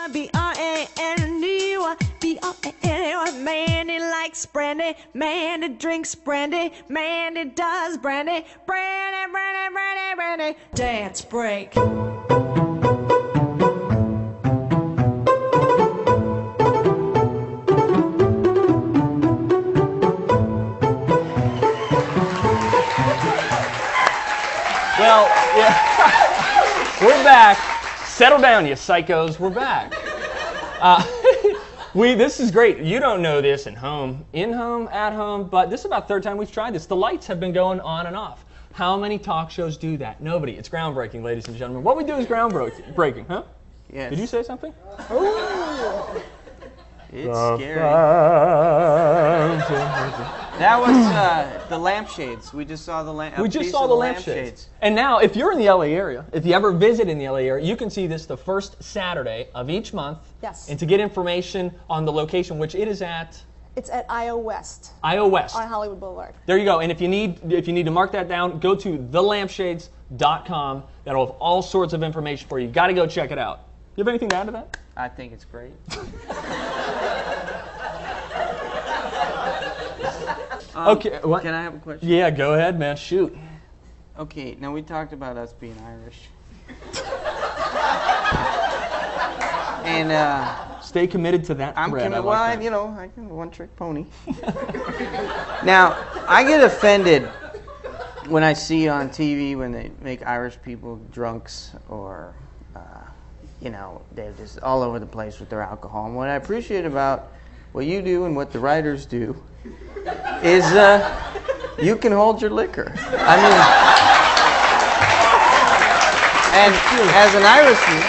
B-R-A-N-D-Y, B-R-A-N-D-Y. Man, he likes brandy, man, he drinks brandy, man, he does brandy, brandy, brandy, brandy, brandy. Dance break. Well, yeah, we're back. Settle down, you psychos. We're back. This is great. You don't know this at home, at home, but this is about the third time we've tried this. The lights have been going on and off. How many talk shows do that? Nobody. It's groundbreaking, ladies and gentlemen. What we do is groundbreaking, huh? Yes. Did you say something? Ooh. It's scary. That was the lampshades. We just saw the lampshades. We just saw the lampshades. And now, if you're in the LA area, if you ever visit in the LA area, you can see this the first Saturday of each month. Yes. And to get information on the location, which it is at. It's at IO West. IO West. On Hollywood Boulevard. There you go. And if you need to mark that down, go to thelampshades.com. That'll have all sorts of information for you. You got to go check it out. You have anything to add to that? I think it's great. Okay. What? Can I have a question? Yeah, go ahead, man. Shoot. Okay. Now we talked about us being Irish. And stay committed to that thread. I can one-trick pony. Now, I get offended when I see on TV when they make Irish people drunks or, they're just all over the place with their alcohol. And what I appreciate about what you do and what the writers do is you can hold your liquor. I mean, and as an Irishman,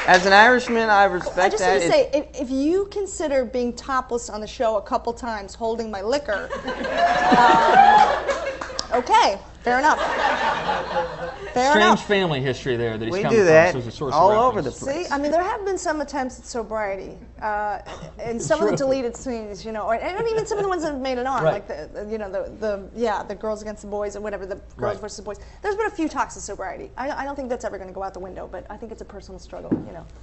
as an Irishman, I respect that. I just want to say, if you consider being topless on the show a couple times, holding my liquor, okay, fair enough. Strange family history there that he's we coming do that from. So source all of over the place. See, I mean, there have been some attempts at sobriety, and some of the deleted scenes, and even some of the ones that have made it on, right. like the Girls Against the Boys or whatever, the Girls versus the Boys. There's been a few talks of sobriety. I don't think that's ever going to go out the window, but I think it's a personal struggle.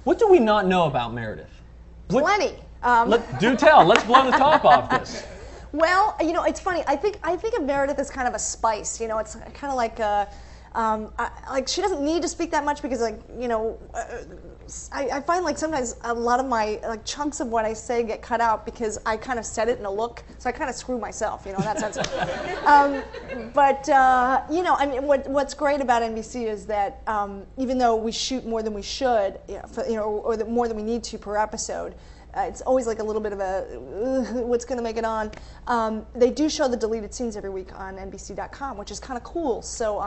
What do we not know about Meredith? Plenty. Do tell. Let's blow the top off this. Well, it's funny. I think of Meredith as kind of a spice. It's kind of like she doesn't need to speak that much because, I find like sometimes a lot of my chunks of what I say get cut out because I kind of said it in a look, so I kind of screw myself, in that sense. What's great about NBC is that even though we shoot more than we should, or more than we need to per episode. It's always like a little bit of a, what's going to make it on? They do show the deleted scenes every week on NBC.com, which is kind of cool. So,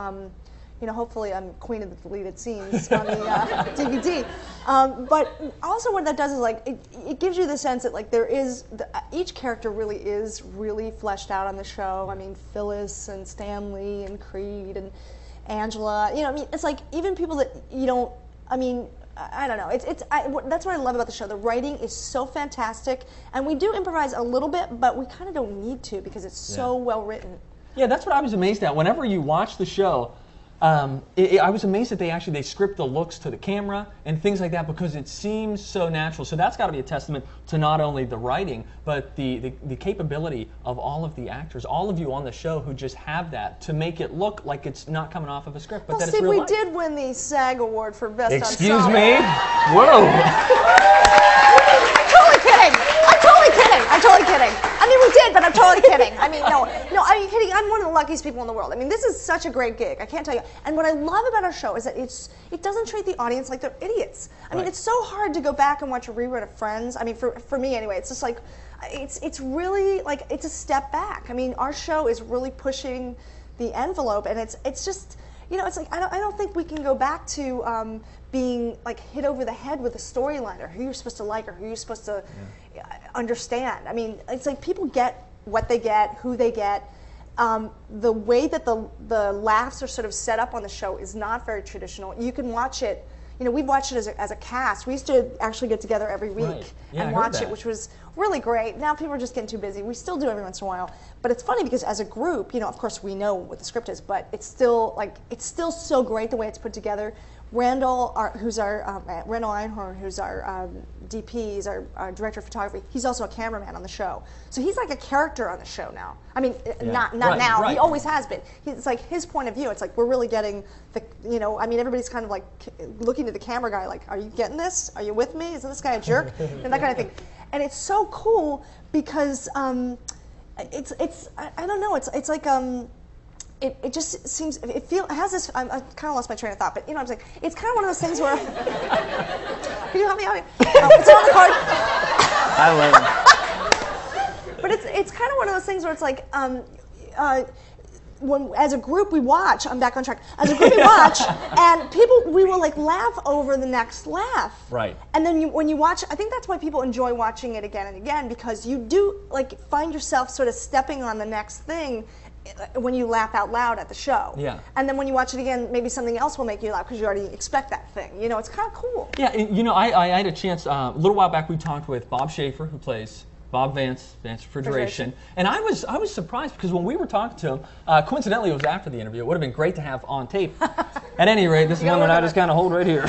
hopefully I'm queen of the deleted scenes on the DVD. But also what that does is it gives you the sense that there is, each character really is really fleshed out on the show. I mean, Phyllis and Stanley and Creed and Angela. It's like even people that you don't, I don't know. That's what I love about the show. The writing is so fantastic, and we do improvise a little bit, but we kind of don't need to because it's so well written. Yeah, that's what I was amazed at. Whenever you watch the show, I was amazed that they script the looks to the camera and things like that because it seems so natural. So that's got to be a testament to not only the writing, but the capability of all of the actors, all of you on the show who just have that to make it look like it's not coming off of a script, but that it's real life. We did win the SAG Award for Best Excuse Ensemble. me? Whoa. I'm totally kidding. I mean, we did, but I'm totally kidding. I mean, no, are you kidding? I'm one of the luckiest people in the world. I mean, this is such a great gig. I can't tell you. And what I love about our show is that it doesn't treat the audience like they're idiots. I mean, it's so hard to go back and watch a rerun of Friends. I mean, for me anyway, it's just like, it's really like, it's a step back. I mean, our show is really pushing the envelope, and it's just, it's like, I don't think we can go back to being like hit over the head with a storyline or who you're supposed to like or who you're supposed to understand. I mean, it's like people get what they get, who they get. The way that the laughs are sort of set up on the show is not very traditional. You can watch it. We've watched it as a cast. We used to actually get together every week and watch it, which was really great. Now people are just getting too busy. We still do every once in a while, but it's funny because as a group, of course we know what the script is, but it's still so great the way it's put together. Randall, Randall Einhorn, who's our DP, he's our director of photography. He's also a cameraman on the show, so he's like a character on the show now. I mean, not now. Right. He always has been. It's like his point of view. It's like we're really getting the, I mean, everybody's kind of like looking to the camera guy, like, are you getting this? Are you with me? Isn't this guy a jerk? And that kind of thing. And it's so cool because it's I don't know. It's like It just seems, it has this, I kind of lost my train of thought, but I'm saying, it's kind of one of those things where, can you help me out here? It's on the card. I love it. But it's kind of one of those things where it's like, when as a group we watch, I'm back on track, as a group we watch, and we will like laugh over the next laugh. Right. And then when you watch, I think that's why people enjoy watching it again and again, because you do like find yourself sort of stepping on the next thing when you laugh out loud at the show. Yeah. And then when you watch it again, maybe something else will make you laugh because you already expect that thing. It's kind of cool. Yeah, I had a chance, a little while back we talked with Bob Schaefer, who plays Bob Vance Refrigeration. And I was surprised because when we were talking to him, coincidentally it was after the interview, it would have been great to have on tape. At any rate, this is one that I just kind of hold right here.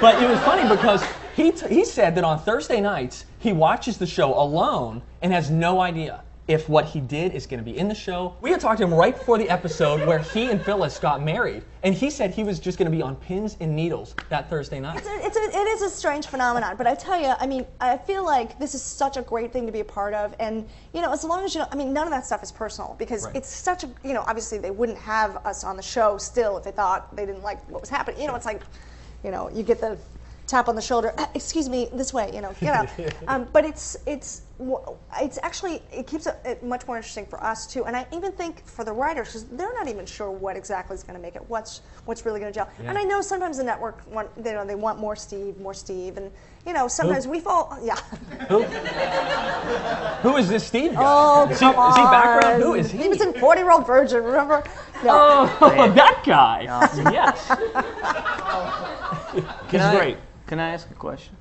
But it was funny because he said that on Thursday nights, he watches the show alone and has no idea if what he did is going to be in the show. We had talked to him right before the episode where he and Phyllis got married, and he said he was just going to be on pins and needles that Thursday night. It is a strange phenomenon, but I tell you, I mean, I feel like this is such a great thing to be a part of, and as long as I mean, none of that stuff is personal because it's such a, obviously they wouldn't have us on the show still if they thought they didn't like what was happening. It's like, you get the tap on the shoulder, excuse me, this way, get out. But it's actually, it keeps it much more interesting for us too, and I even think for the writers, because they're not even sure what exactly is going to make it, what's really going to gel. Yeah. And I know sometimes the network they want more Steve, and sometimes we fall. Yeah. Who is this Steve guy? Oh, come on. Is he background? Who is he? He was in 40-Year-Old Virgin. Remember? No. Oh, that guy. Yes. He's great. Can I ask a question?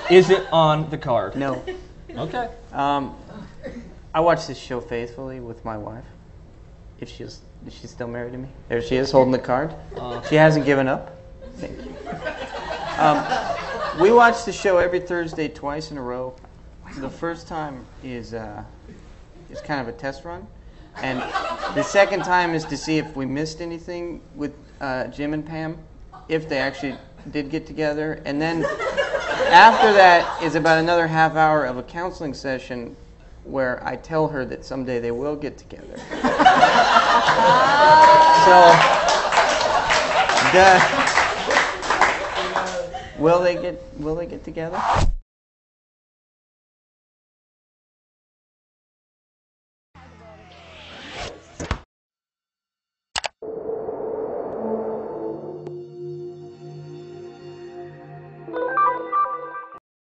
Is it on the card? No. Okay. I watch this show faithfully with my wife. If she's still married to me. There she is, holding the card. She hasn't given up. Thank you. We watch the show every Thursday, twice in a row. The first time is kind of a test run, and the second time is to see if we missed anything with Jim and Pam, if they actually did get together, and then after that is about another half hour of a counseling session where I tell her that someday they will get together. So, will they get together?